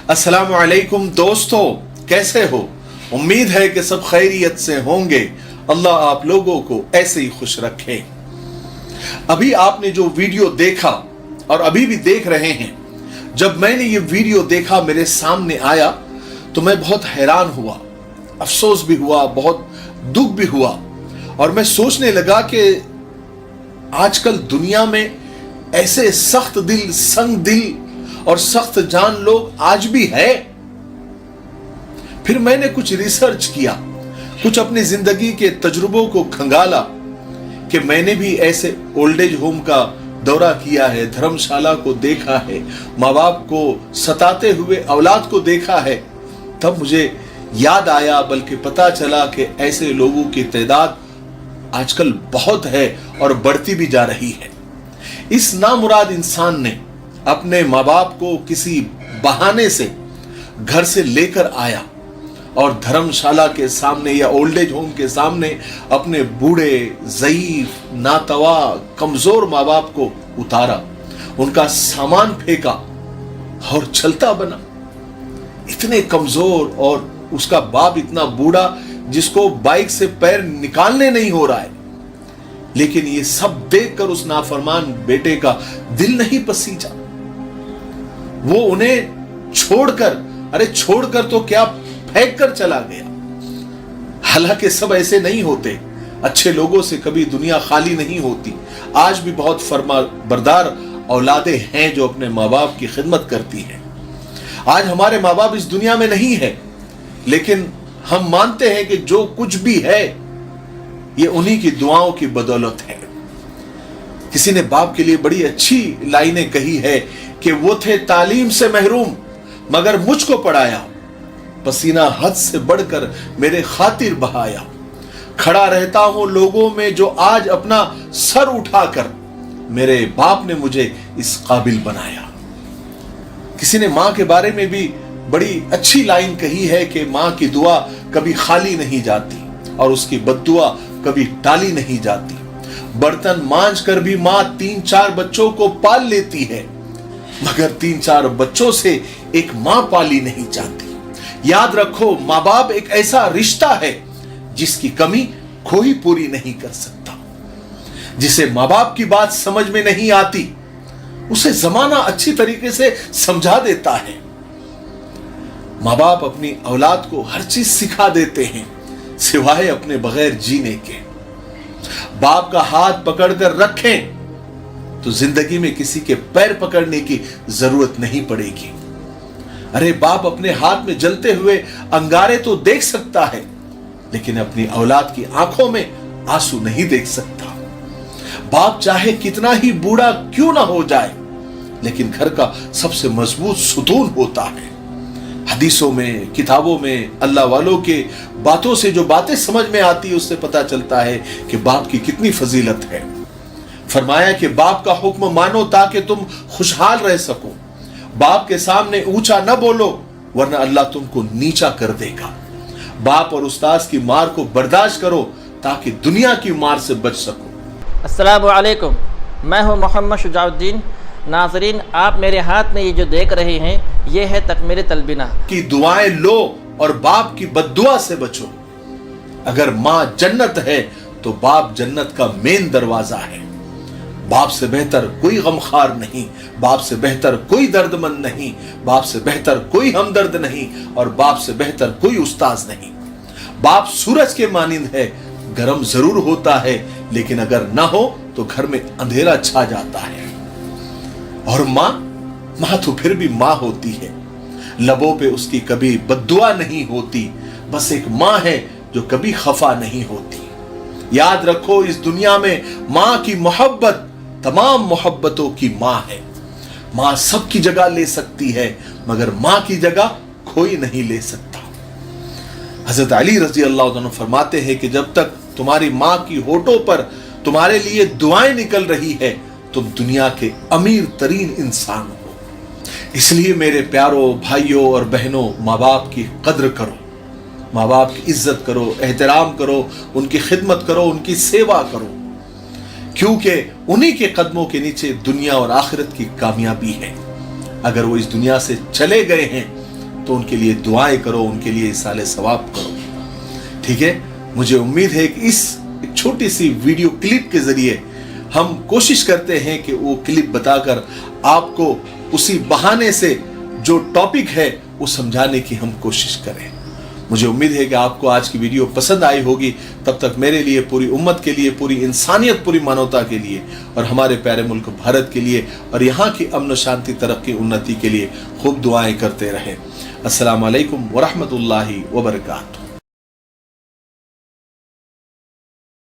अस्सलामु अलैकुम दोस्तों, कैसे हो? उम्मीद है कि सब खैरियत से होंगे। अल्लाह आप लोगों को ऐसे ही खुश रखे। अभी आपने जो वीडियो देखा और अभी भी देख रहे हैं, जब मैंने ये वीडियो देखा, मेरे सामने आया तो मैं बहुत हैरान हुआ, अफसोस भी हुआ, बहुत दुख भी हुआ। और मैं सोचने लगा कि आजकल दुनिया में ऐसे सख्त दिल, संग दिल और सख्त जान लोग आज भी है। फिर मैंने कुछ रिसर्च किया, कुछ अपनी जिंदगी के तजुर्बों को खंगाला कि मैंने भी ऐसे ओल्ड एज होम का दौरा किया है, धर्मशाला को देखा है, माँ बाप को सताते हुए औलाद को देखा है। तब मुझे याद आया, बल्कि पता चला कि ऐसे लोगों की तादाद आजकल बहुत है और बढ़ती भी जा रही है। इस नामुराद इंसान ने अपने माँ बाप को किसी बहाने से घर से लेकर आया और धर्मशाला के सामने या ओल्ड एज होम के सामने अपने बूढ़े, ज़ईफ, नातवा, कमजोर माँ बाप को उतारा, उनका सामान फेंका और चलता बना। इतने कमजोर और उसका बाप इतना बूढ़ा जिसको बाइक से पैर निकालने नहीं हो रहा है। लेकिन ये सब देखकर उस नाफरमान बेटे का दिल नहीं पसीजा। वो उन्हें छोड़कर तो क्या, फेंक कर चला गया। हालांकि सब ऐसे नहीं होते, अच्छे लोगों से कभी दुनिया खाली नहीं होती। आज भी बहुत फरमाबरदार औलादें हैं जो अपने माँ बाप की खिदमत करती हैं। आज हमारे माँ बाप इस दुनिया में नहीं है, लेकिन हम मानते हैं कि जो कुछ भी है ये उन्हीं की दुआओं की बदौलत है। किसी ने बाप के लिए बड़ी अच्छी लाइनें कही है कि वो थे तालीम से महरूम मगर मुझको पढ़ाया, पसीना हद से बढ़कर मेरे खातिर बहाया। खड़ा रहता हूं लोगों में जो आज अपना सर उठाकर, मेरे बाप ने मुझे इस काबिल बनाया। किसी ने मां के बारे में भी बड़ी अच्छी लाइन कही है कि मां की दुआ कभी खाली नहीं जाती और उसकी बद्दुआ कभी टाली नहीं जाती। बर्तन मांज कर भी मां 3-4 बच्चों को पाल लेती है, मगर 3-4 बच्चों से एक मां पाली नहीं जाती। याद रखो, मां बाप एक ऐसा रिश्ता है जिसकी कमी कोई पूरी नहीं कर सकता। जिसे मां बाप की बात समझ में नहीं आती, उसे जमाना अच्छी तरीके से समझा देता है। मां बाप अपनी औलाद को हर चीज सिखा देते हैं सिवाय अपने बगैर जीने के। बाप का हाथ पकड़कर रखें तो जिंदगी में किसी के पैर पकड़ने की जरूरत नहीं पड़ेगी। अरे बाप अपने हाथ में जलते हुए अंगारे तो देख सकता है, लेकिन अपनी औलाद की आंखों में आंसू नहीं देख सकता। बाप चाहे कितना ही बूढ़ा क्यों ना हो जाए, लेकिन घर का सबसे मजबूत सुतून होता है। हदीसों में, किताबों में, अल्लाह वालों के बातों से जो बातें समझ में आती है, उससे पता चलता है कि बाप की कितनी फजीलत है। फरमाया कि बाप का हुक्म मानो ताकि तुम खुशहाल रह सको। बाप के सामने ऊंचा न बोलो वरना अल्लाह तुमको नीचा कर देगा। बाप और उस्ताद की मार को बर्दाश्त करो ताकि दुनिया की मार से बच सको। अस्सलामु अलैकुम, मैं हूं मोहम्मद शुजाउद्दीन। नाज़रीन, आप मेरे हाथ में ये जो देख रहे हैं, ये है तकमील तलबीना की दुआएं लो और बाप की बद्दुआ से बचो। अगर माँ जन्नत है तो बाप जन्नत का मेन दरवाजा है। बाप से बेहतर कोई गमखार नहीं, बाप से बेहतर कोई दर्दमंद नहीं, बाप से बेहतर कोई हमदर्द नहीं और बाप से बेहतर कोई उस्ताद नहीं। बाप सूरज के मानिंद है, गर्म जरूर होता है, लेकिन अगर ना हो तो घर में अंधेरा छा जाता है। और मां तो फिर भी मां होती है, लबों पे उसकी कभी बद्दुआ नहीं होती, बस एक मां है जो कभी खफा नहीं होती। याद रखो, इस दुनिया में मां की मोहब्बत तमाम मोहब्बतों की मां है। मां सबकी जगह ले सकती है, मगर मां की जगह कोई नहीं ले सकता। हजरत अली रजी अल्लाह अन्हु फरमाते हैं कि जब तक तुम्हारी मां की होठों पर तुम्हारे लिए दुआएं निकल रही है, तुम दुनिया के अमीर तरीन इंसान हो। इसलिए मेरे प्यारों भाइयों और बहनों, माँ बाप की कद्र करो, माँ बाप की इज्जत करो, एहतराम करो, उनकी खिदमत करो, उनकी सेवा करो, क्योंकि उन्हीं के कदमों के नीचे दुनिया और आखिरत की कामयाबी है। अगर वो इस दुनिया से चले गए हैं तो उनके लिए दुआएं करो, उनके लिए इसाले सवाब करो। ठीक है, मुझे उम्मीद है कि इस एक छोटी सी वीडियो क्लिप के जरिए हम कोशिश करते हैं कि वो क्लिप बताकर आपको उसी बहाने से जो टॉपिक है वो समझाने की हम कोशिश करें। मुझे उम्मीद है कि आपको आज की वीडियो पसंद आई होगी। तब तक मेरे लिए, पूरी उम्मत के लिए, पूरी इंसानियत, पूरी मानवता के लिए और हमारे प्यारे मुल्क भारत के लिए और यहाँ की अमन शांति, तरक्की, उन्नति के लिए खूब दुआएं करते रहें। अस्सलाम वालेकुम व रहमतुल्लाहि व बरकातहू।